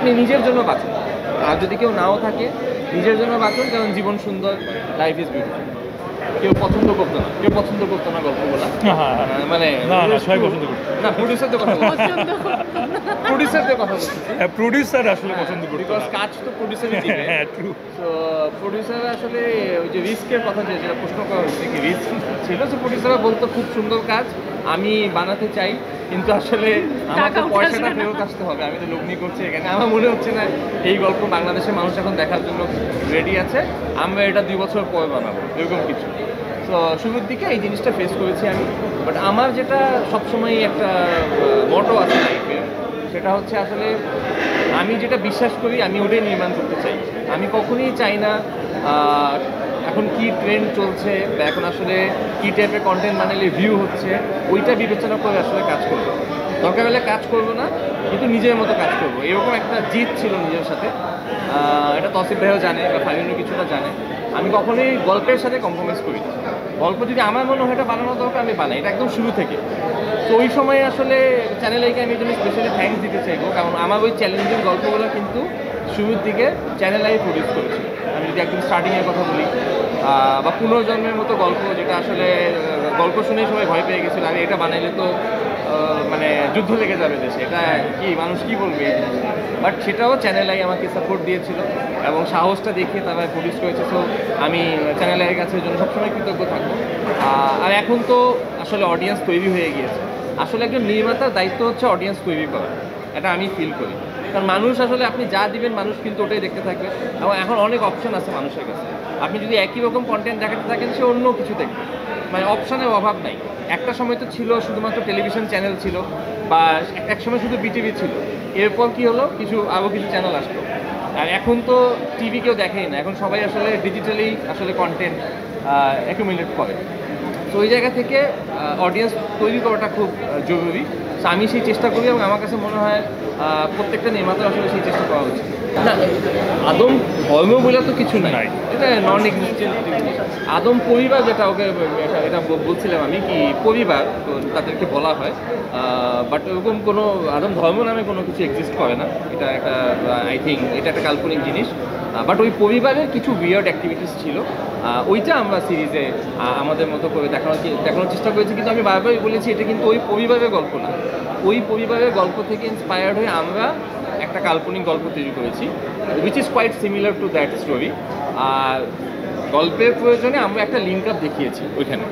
আপনি নিজের জন্য বাঁচুন, আর যদি কেউ নাও থাকে নিজের জন্য বাঁচুন, কারণ জীবন সুন্দর, লাইফ ইজ বিউটিফুল। কেউ পছন্দ করতো না, গল্পগুলা। মানে সবাই পছন্দ করতো না, প্রডিউসারদের কথা বলছি। প্রডিউসার আসলে পছন্দ করতো বিকজ কাজ তো প্রডিউসারই দিবে। হ্যাঁ ট্রু। তো প্রডিউসার আসলে ওই যে রিস্কের কথা যেটা প্রশ্ন করা হচ্ছে কি রিস্ক ছিল, যে প্রডিউসাররা বলতো খুব সুন্দর কাজ আমি বানাতে চাই, কিন্তু আসলে আমাকে পয়সাটা ফেরত আসতে হবে, আমি তো লগ্নি করছি এখানে। আমার মনে হচ্ছে না এই গল্প বাংলাদেশের মানুষ এখন দেখার জন্য রেডি আছে, আমরা এটা 2 বছর পর বানাবো, এরকম কিছু। তো শুরুর দিকে এই জিনিসটা ফেস করেছি আমি। বাট আমার যেটা সবসময় একটা মটো আছে লাইফে, সেটা হচ্ছে আসলে আমি যেটা বিশ্বাস করি আমি ওটাই নির্মাণ করতে চাই। আমি কখনোই চাই না এখন কি ট্রেন্ড চলছে বা এখন আসলে কী টাইপের কন্টেন্ট বানালে ভিউ হচ্ছে ওইটা বিবেচনা করে আসলে কাজ করবো। দরকার হলে কাজ করবো না, কিন্তু নিজের মতো কাজ করবো, এরকম একটা জিদ ছিল নিজের সাথে। এটা তসিফ ভাইও জানে বা ফাইনালি কিছুটা জানে। আমি কখনোই গল্পের সাথে কম্প্রোমাইজ করি না। গল্প যদি আমার মনে হয় এটা বানানো দরকার আমি বানাই, এটা একদম শুরু থেকে। তো ওই সময় আসলে চ্যানেল আইকে আমি এই জন্য স্পেশালি থ্যাঙ্কস দিতে চাইবো, কারণ আমার ওই চ্যালেঞ্জিং গল্পগুলো কিন্তু শুরুর দিকে চ্যানেল আই প্রডিউস করেছিল। আমি যদি একদম স্টার্টিংয়ের কথা বলি, বা পুনর্জন্মের মতো গল্প, যেটা আসলে গল্প শুনেই সবাই ভয় পেয়ে গেছিলো, আমি এটা বানাইলে তো মানে যুদ্ধ লেগে যাবে দেশে, এটা কি মানুষ কি বলবে এই জিনিসটা। বাট সেটাও চ্যানেল আই আমাকে সাপোর্ট দিয়েছিল এবং সাহসটা দেখিয়ে তারা প্রডিউস করেছে। সো আমি চ্যানেল আইয়ের কাছে জন্য সবসময় কৃতজ্ঞ থাকবো। আর এখন তো আসলে অডিয়েন্স তৈরি হয়ে গিয়েছে। আসলে একজন নির্মাতার দায়িত্ব হচ্ছে অডিয়েন্স তৈরি করা, এটা আমি ফিল করি। কারণ মানুষ আসলে আপনি যা দিবেন মানুষ কিন্তু ওটাই দেখতে থাকবে, এবং এখন অনেক অপশন আছে মানুষের কাছে। আপনি যদি একই রকম কন্টেন্ট দেখাতে থাকেন সে অন্য কিছু দেখবে, মানে অপশানের অভাব নাই। একটা সময় তো ছিল শুধুমাত্র টেলিভিশন চ্যানেল ছিল, বা এক সময় শুধু বিটিভি ছিল, এরপর কি হলো আরও কিছু চ্যানেল আসলো। আর এখন তো টিভি কেউ দেখেই না, এখন সবাই আসলে ডিজিটালি আসলে কন্টেন্ট অ্যাকুমুলেট করে। তো ওই জায়গা থেকে অডিয়েন্স তৈরি করাটা খুব জরুরি। তো আমি সেই চেষ্টা করি, এবং আমার কাছে মনে হয় প্রত্যেকটা নির্মাতার আসলে সেই চেষ্টা করা উচিত। না, আদম ধর্ম বলে তো কিছু নাই, এটা নন এক্সিস্টেন্ট। আদম পরিবার, যেটা ওকে এটা বলছিলাম আমি, কি পরিবার তো তাদেরকে বলা হয়, বাট ওরকম কোনো আদম ধর্ম নামে কোনো কিছু এক্সিস্ট করে না। এটা একটা আই থিঙ্ক এটা একটা কাল্পনিক জিনিস। বাট ওই পরিবারের কিছু উইয়ার্ড অ্যাক্টিভিটিস ছিল, ওইটা আমরা সিরিজে আমাদের মতো করে দেখানোর চেষ্টা করেছি। কিন্তু আমি বারবারই বলেছি এটা কিন্তু ওই পরিবারের গল্প না, ওই পরিবারের গল্প থেকে ইন্সপায়ার্ড হয়ে আমরা একটা কাল্পনিক গল্প তৈরি করেছি, which is quite similar to that story. আর গল্পের প্রয়োজনে আমরা একটা লিঙ্ক আপ দেখিয়েছি ওইখানে,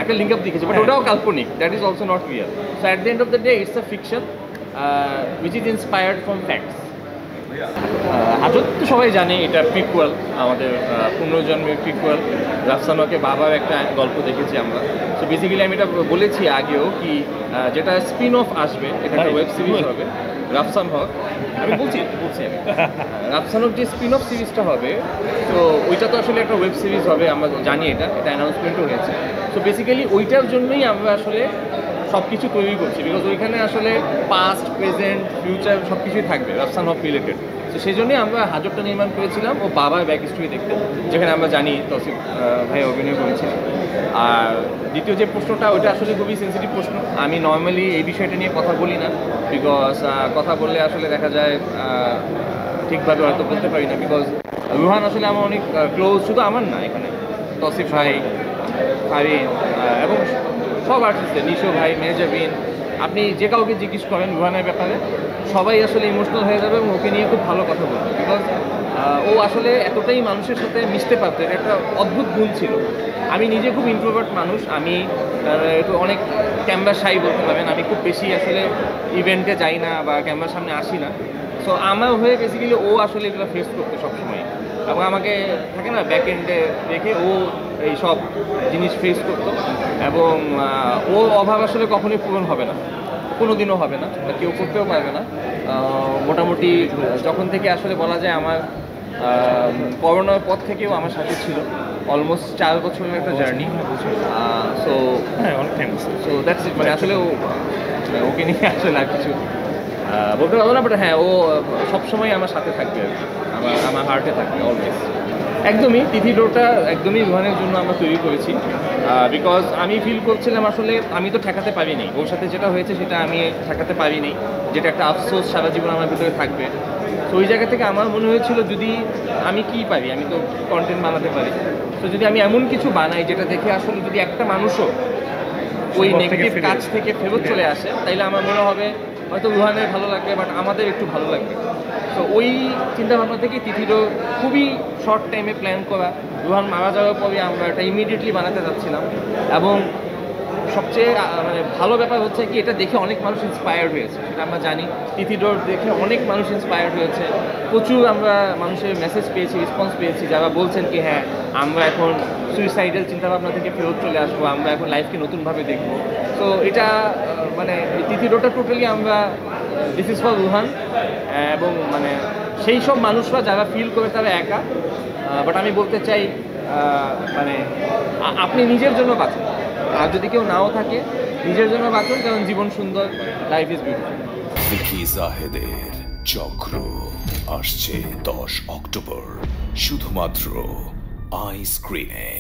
একটা লিঙ্ক আপ দেখিয়েছি, বাট ওটাও কাল্পনিক, that is also not Real. So at the end of the day it's a fiction which is inspired from facts. হাজত তো সবাই জানে এটা প্রিকুয়াল, আমাদের পুনর্জন্মের প্রিকুয়াল। রাফসানকে বাবার একটা গল্প দেখেছি আমরা। তো বেসিক্যালি আমি এটা বলেছি আগেও কি যেটা স্পিন অফ আসবে, এটা একটা ওয়েব সিরিজ হবে রাফসান হক। আমি বলছি রাফসান হক যে স্পিন অফ সিরিজটা হবে, তো ওইটা তো আসলে একটা ওয়েব সিরিজ হবে, আমরা জানি এটা অ্যানাউন্সমেন্টও হয়েছে। তো বেসিক্যালি ওইটার জন্যই আমরা আসলে সব কিছু তৈরি করছি, বিকজ ওইখানে আসলে পাস্ট, প্রেজেন্ট, ফিউচার সব কিছুই থাকবে রাফসান হক রিলেটেড। তো সেই জন্যই আমরা হাজতটা নির্মাণ করেছিলাম ও বাবার ব্যাক স্টোরি দেখতে, যেখানে আমরা জানি তসিফ ভাই অভিনয় করেছিলেন। আর দ্বিতীয় যে প্রশ্নটা, ওটা আসলে খুবই সেন্সিটিভ প্রশ্ন। আমি নর্মালি এই বিষয়টা নিয়ে কথা বলি না, বিকজ কথা বললে আসলে দেখা যায় ঠিকভাবে হয়তো বলতে পারি না। বিকজ রুহান আসলে আমার অনেক ক্লোজ, শুধু আমার না, এখানে তসিফ ভাই, ফারিন এবং সব আর্টিস্টদের, নিশো ভাই, মেহজাবিন, আপনি যে কাউকে জিজ্ঞেস করেন রুহানের ব্যাপারে সবাই আসলে ইমোশনাল হয়ে যাবে এবং ওকে নিয়ে খুব ভালো কথা বলবে। বিকজ ও আসলে এতটাই মানুষের সাথে মিশতে পারতো, এটা একটা অদ্ভুত গুণ ছিল। আমি নিজে খুব ইন্ট্রোভার্ট মানুষ, আমি একটু অনেক ক্যামেরা শাই বলতে পারেন, আমি খুব বেশি আসলে ইভেন্টে যাই না বা ক্যামেরার সামনে আসি না। সো আমার হয়ে বেসিক্যালি ও আসলে এগুলো ফেস করতে সবসময়, এবং আমাকে থাকে না ব্যাক এন্ডে রেখে ও এই সব জিনিস ফেস করতো। এবং ওর অভাব আসলে কখনোই পূরণ হবে না, কোনো দিনও হবে না, বা কেউ করতেও পারবে না। মোটামুটি যখন থেকে আসলে বলা যায় আমার করোনার পর থেকেও আমার সাথে ছিল, অলমোস্ট 4 বছরের একটা জার্নি। সো অনেক থ্যাংকস। So that's it. মানে আসলে ওকে নিয়ে আসলে আর কিছু বলতে পারবো না, বাট হ্যাঁ ও সবসময় আমার সাথে থাকবে, আমার হার্টে থাকবে অলওয়েজ। একদমই তিথি ডোটা একদমই রুহানের জন্য আমরা তৈরি করেছি, বিকজ আমি ফিল করছিলাম আসলে আমি তো ঠেকাতে পারিনি, ওর সাথে যেটা হয়েছে সেটা আমি ঠেকাতে পারিনি, যেটা একটা আফসোস সারা জীবন আমার ভিতরে থাকবে। তো ওই জায়গা থেকে আমার মনে হয়েছিল যদি আমি কি পারি, আমি তো কন্টেন্ট বানাতে পারি, তো যদি আমি এমন কিছু বানাই যেটা দেখে আসলে যদি একটা মানুষও ওই সম্পদ থেকে নেগেটিভ ফিরে কাজ থেকে ফেরত চলে আসে, তাইলে আমার মনে হবে হয়তো রুহানের ভালো লাগবে, বাট আমাদের একটু ভালো লাগবে। তো ওই চিন্তাভাবনা থেকে তিথিরও খুবই শর্ট টাইমে প্ল্যান করা, রুহান মারা যাওয়ার পরে আমরা এটা ইমিডিয়েটলি বানাতে যাচ্ছিলাম। এবং সবচেয়ে মানে ভালো ব্যাপার হচ্ছে কি, এটা দেখে অনেক মানুষ ইন্সপায়ার্ড হয়েছে, সেটা আমরা জানি। তিথিডোর দেখে অনেক মানুষ ইন্সপায়ার্ড হয়েছে, প্রচুর আমরা মানুষের মেসেজ পেয়েছি, রেসপন্স পেয়েছি, যারা বলছেন কি হ্যাঁ আমরা এখন সুইসাইডাল চিন্তাভাবনা থেকে ফেরত চলে আসবো, আমরা এখন লাইফকে নতুনভাবে দেখবো। তো এটা মানে তিথিডোটা টোটালি আমরা দিস ইজ ফর রুহান, এবং মানে সেই সব মানুষরা যারা ফিল করে তারা একা, বাট আমি বলতে চাই মানে আপনি নিজের জন্য বাঁচুন, আর যদি কেউ নাও থাকে নিজের জন্য বাঁচুন, কারণ জীবন সুন্দর, লাইফ ইজ বিউটিফুল। ভিকি জাহেদের চক্র আসছে 10 অক্টোবর শুধুমাত্র আই স্ক্রিনে।